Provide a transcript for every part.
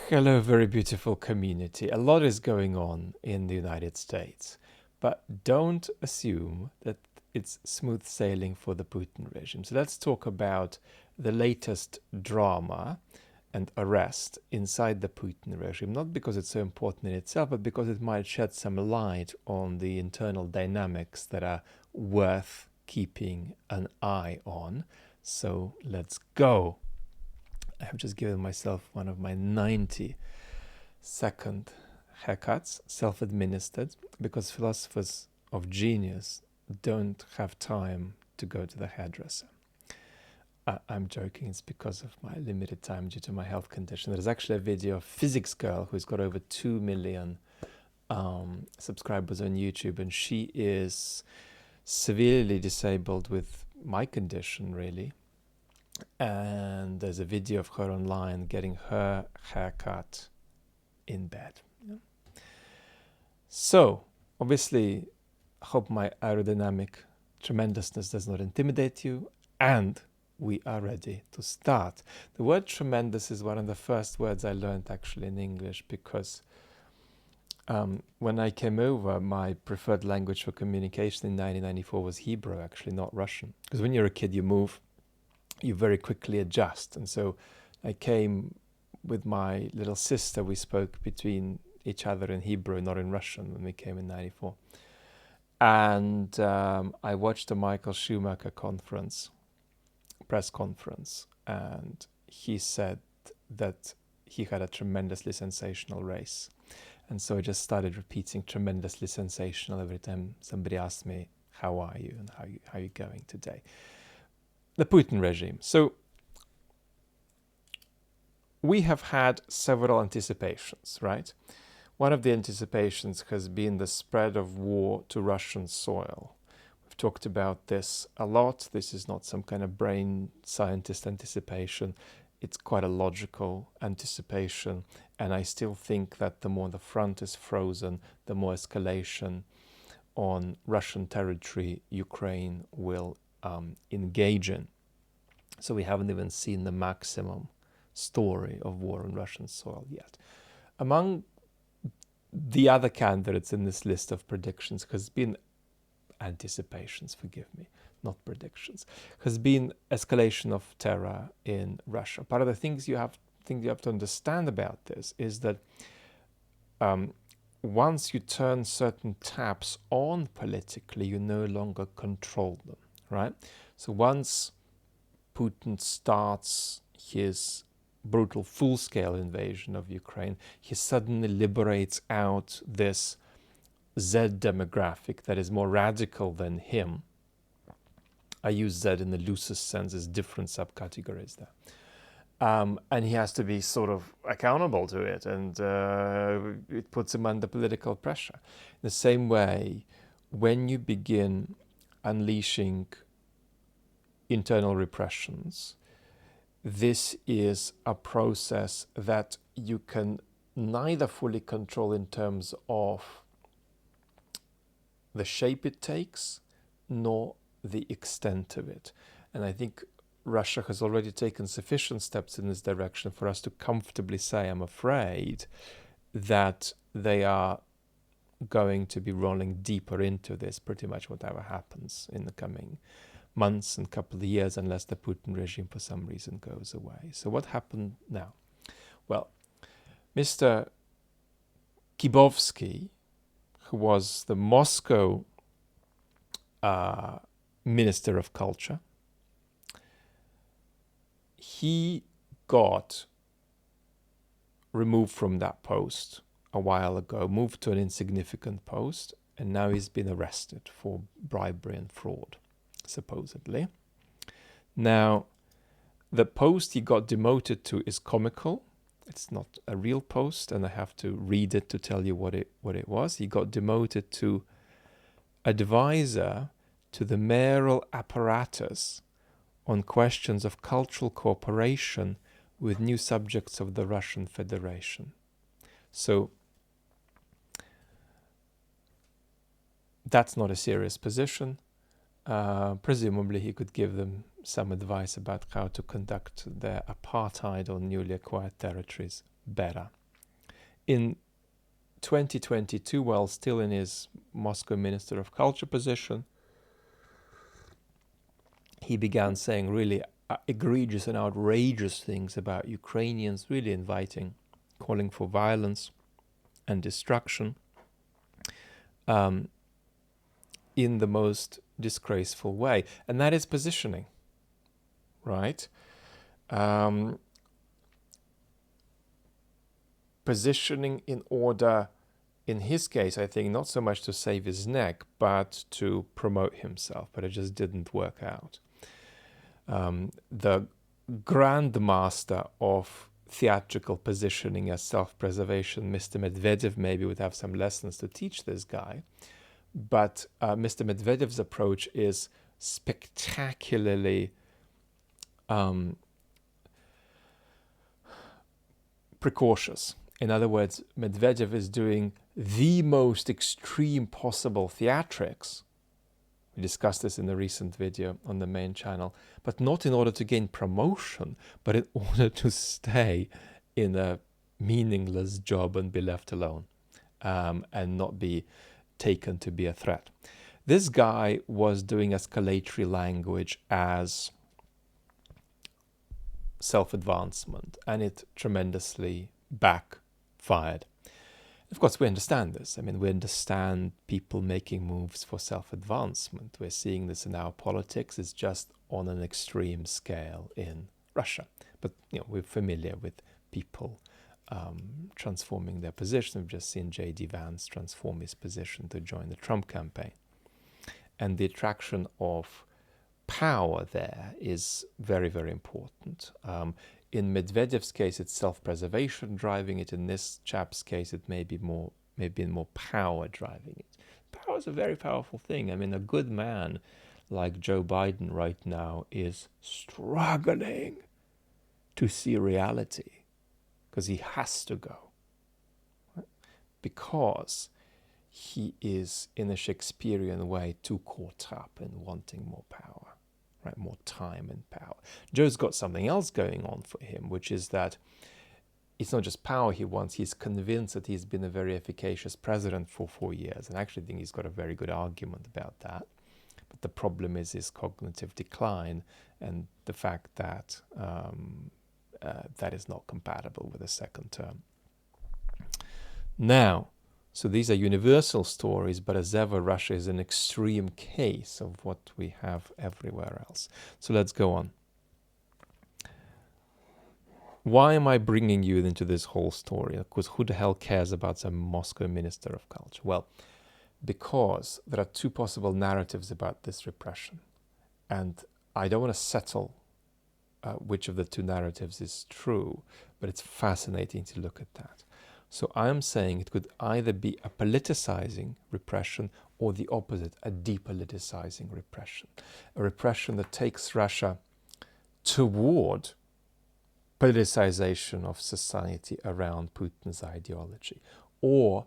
Hello, very beautiful community. A lot is going on in the United States, but don't assume that it's smooth sailing for the Putin regime. So let's talk about the latest drama and arrest inside the Putin regime, not because it's so important in itself, but because it might shed some light on the internal dynamics that are worth keeping an eye on. So let's go. I have just given myself one of my 90-second haircuts, self-administered, because philosophers of genius don't have time to go to the hairdresser. I'm joking, it's because of my limited time due to my health condition. There's actually a video of Physics Girl who's got over 2 million subscribers on YouTube, and she is severely disabled with my condition, really. And there's a video of her online getting her haircut in bed. Yeah. So, obviously, I hope my aerodynamic tremendousness does not intimidate you, and we are ready to start. The word tremendous is one of the first words I learned actually in English, because when I came over, my preferred language for communication in 1994 was Hebrew, actually, not Russian. Because when you're a kid, you move, you very quickly adjust. And so I came with my little sister, we spoke between each other in Hebrew, not in Russian, when we came in 94. And I watched the Michael Schumacher press conference, and he said that he had a tremendously sensational race. And so I just started repeating tremendously sensational every time somebody asked me, how are you and how are you going today? The Putin regime. So we have had several anticipations, right? One of the anticipations has been the spread of war to Russian soil. We've talked about this a lot. This is not some kind of brain scientist anticipation. It's quite a logical anticipation. And I still think that the more the front is frozen, the more escalation on Russian territory Ukraine will engage in. So we haven't even seen the maximum story of war on Russian soil yet. Among the other candidates in this list of predictions has been anticipations, forgive me, not predictions, has been escalation of terror in Russia. Part of the things you have to understand about this is that once you turn certain taps on politically, you no longer control them, right? So once Putin starts his brutal full-scale invasion of Ukraine, he suddenly liberates out this Z demographic that is more radical than him. I use Z in the loosest sense, as different subcategories there. And he has to be sort of accountable to it, and it puts him under political pressure. In the same way, when you begin unleashing internal repressions, this is a process that you can neither fully control in terms of the shape it takes, nor the extent of it. And I think Russia has already taken sufficient steps in this direction for us to comfortably say, I'm afraid, that they are going to be rolling deeper into this, pretty much whatever happens in the coming months and couple of years, unless the Putin regime for some reason goes away. So what happened now? Well, Mr. Kibovsky, who was the Moscow Minister of Culture, he got removed from that post a while ago, moved to an insignificant post, and now he's been arrested for bribery and fraud, supposedly. Now, the post he got demoted to is comical. It's not a real post, and I have to read it to tell you what it was. He got demoted to advisor to the mayoral apparatus on questions of cultural cooperation with new subjects of the Russian Federation. So that's not a serious position. Presumably he could give them some advice about how to conduct their apartheid on newly acquired territories better. In 2022, while still in his Moscow Minister of Culture position, he began saying really egregious and outrageous things about Ukrainians, really calling for violence and destruction in the most disgraceful way. And that is positioning, right? Positioning in order, in his case, I think, not so much to save his neck, but to promote himself. But it just didn't work out. The grandmaster of theatrical positioning as self-preservation, Mr. Medvedev, maybe would have some lessons to teach this guy. But Mr. Medvedev's approach is spectacularly precautious. In other words, Medvedev is doing the most extreme possible theatrics. We discussed this in a recent video on the main channel, but not in order to gain promotion, but in order to stay in a meaningless job and be left alone, and not be taken to be a threat. This guy was doing escalatory language as self-advancement, and it tremendously backfired. Of course, we understand this. I mean, we understand people making moves for self-advancement. We're seeing this in our politics. It's just on an extreme scale in Russia. But we're familiar with people transforming their position. We've just seen J.D. Vance transform his position to join the Trump campaign. And the attraction of power there is very, very important. In Medvedev's case, it's self-preservation driving it. In this chap's case, it may be more power driving it. Power is a very powerful thing. I mean, a good man like Joe Biden right now is struggling to see reality because he has to go. Right? Because he is, in a Shakespearean way, too caught up in wanting more power. Right, more time and power. Joe's got something else going on for him, which is that it's not just power he wants. He's convinced that he's been a very efficacious president for 4 years, and I actually think he's got a very good argument about that. But the problem is his cognitive decline and the fact that that is not compatible with a second term. Now, so these are universal stories, but as ever, Russia is an extreme case of what we have everywhere else. So let's go on. Why am I bringing you into this whole story? Because who the hell cares about some Moscow Minister of Culture? Well, because there are two possible narratives about this repression. And I don't want to settle which of the two narratives is true, but it's fascinating to look at that. So I'm saying it could either be a politicizing repression or the opposite, a depoliticizing repression. A repression that takes Russia toward politicization of society around Putin's ideology, or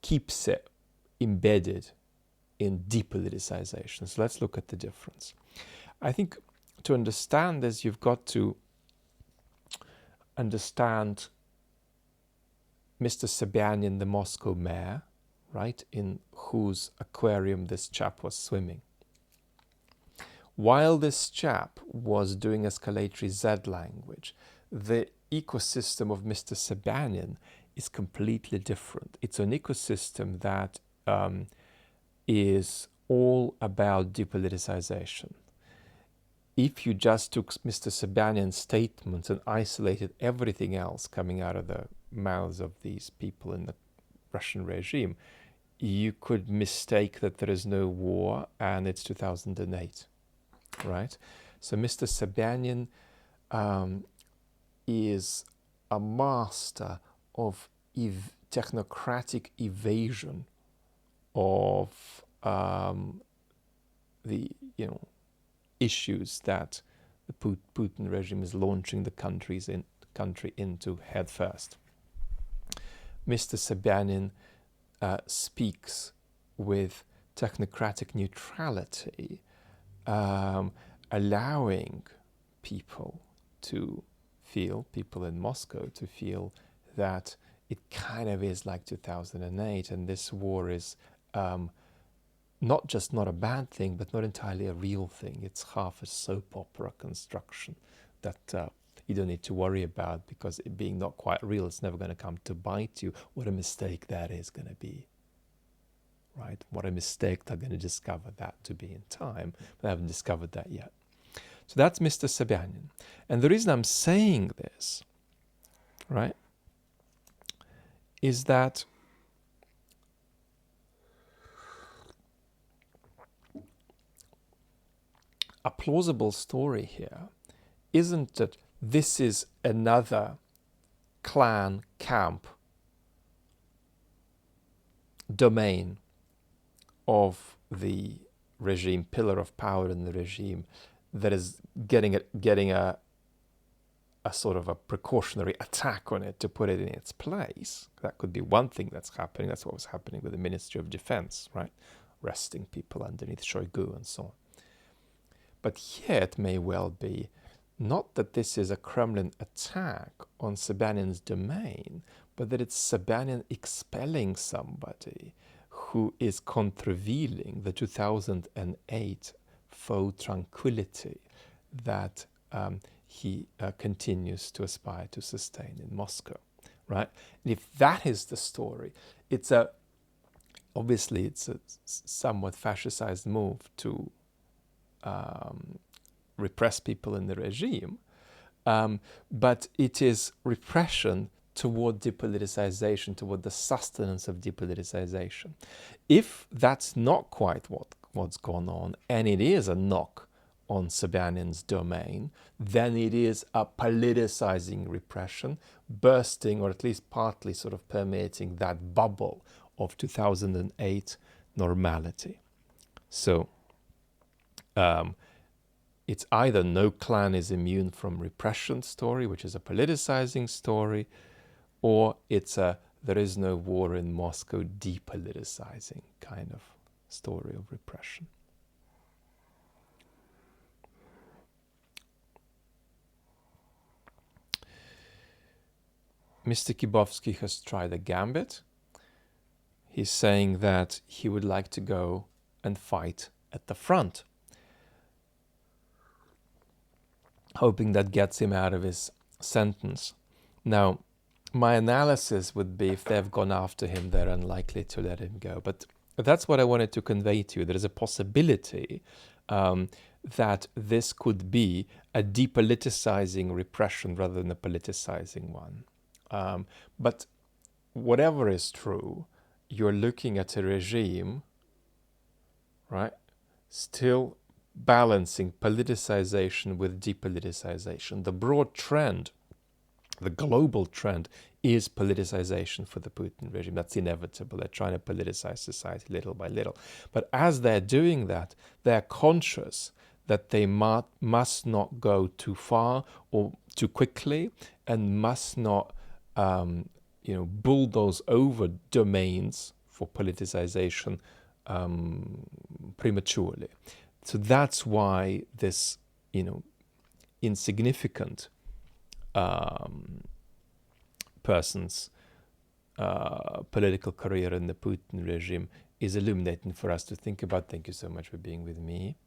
keeps it embedded in depoliticization. So let's look at the difference. I think to understand this, you've got to understand Mr. Sobyanin, the Moscow mayor, right, in whose aquarium this chap was swimming. While this chap was doing escalatory Z language, the ecosystem of Mr. Sobyanin is completely different. It's an ecosystem that is all about depoliticization. If you just took Mr. Sobyanin's statements and isolated everything else coming out of the mouths of these people in the Russian regime, you could mistake that there is no war and it's 2008, right? So Mr. Sobyanin is a master of technocratic evasion of the issues that the Putin regime is launching the country into head first. Mr. Sobyanin speaks with technocratic neutrality, allowing people to feel, people in Moscow to feel, that it kind of is like 2008, and this war is not just not a bad thing, but not entirely a real thing. It's half a soap opera construction that you don't need to worry about, because it being not quite real, it's never going to come to bite you. What a mistake that is going to be, right? What a mistake they're going to discover that to be in time, but they haven't discovered that yet. So that's Mr. Sobyanin. And the reason I'm saying this, right, is that a plausible story here isn't that this is another clan, camp, domain of the regime, pillar of power in the regime, that is getting a sort of a precautionary attack on it to put it in its place. That could be one thing that's happening. That's what was happening with the Ministry of Defense, right? Arresting people underneath Shoigu and so on. But here it may well be not that this is a Kremlin attack on Sobyanin's domain, but that it's Sobyanin expelling somebody who is contravening the 2008 faux tranquility that he continues to aspire to sustain in Moscow, right? And if that is the story, obviously it's a somewhat fascistized move to repress people in the regime, but it is repression toward depoliticization, toward the sustenance of depoliticization. If that's not quite what's gone on, and it is a knock on Sobyanin's domain, then it is a politicizing repression, bursting or at least partly sort of permeating that bubble of 2008 normality. So it's either no clan is immune from repression story, which is a politicizing story, or it's a there is no war in Moscow depoliticizing kind of story of repression. Mr. Kibovsky has tried a gambit. He's saying that he would like to go and fight at the front, hoping that gets him out of his sentence. Now, my analysis would be if they've gone after him, they're unlikely to let him go. But that's what I wanted to convey to you. There is a possibility that this could be a depoliticizing repression rather than a politicizing one. But whatever is true, you're looking at a regime, right, still balancing politicization with depoliticization. The broad trend, the global trend, is politicization for the Putin regime. That's inevitable. They're trying to politicize society little by little. But as they're doing that, they're conscious that they must not go too far or too quickly, and must not bulldoze over domains for politicization prematurely. So that's why this, insignificant person's political career in the Putin regime is illuminating for us to think about. Thank you so much for being with me.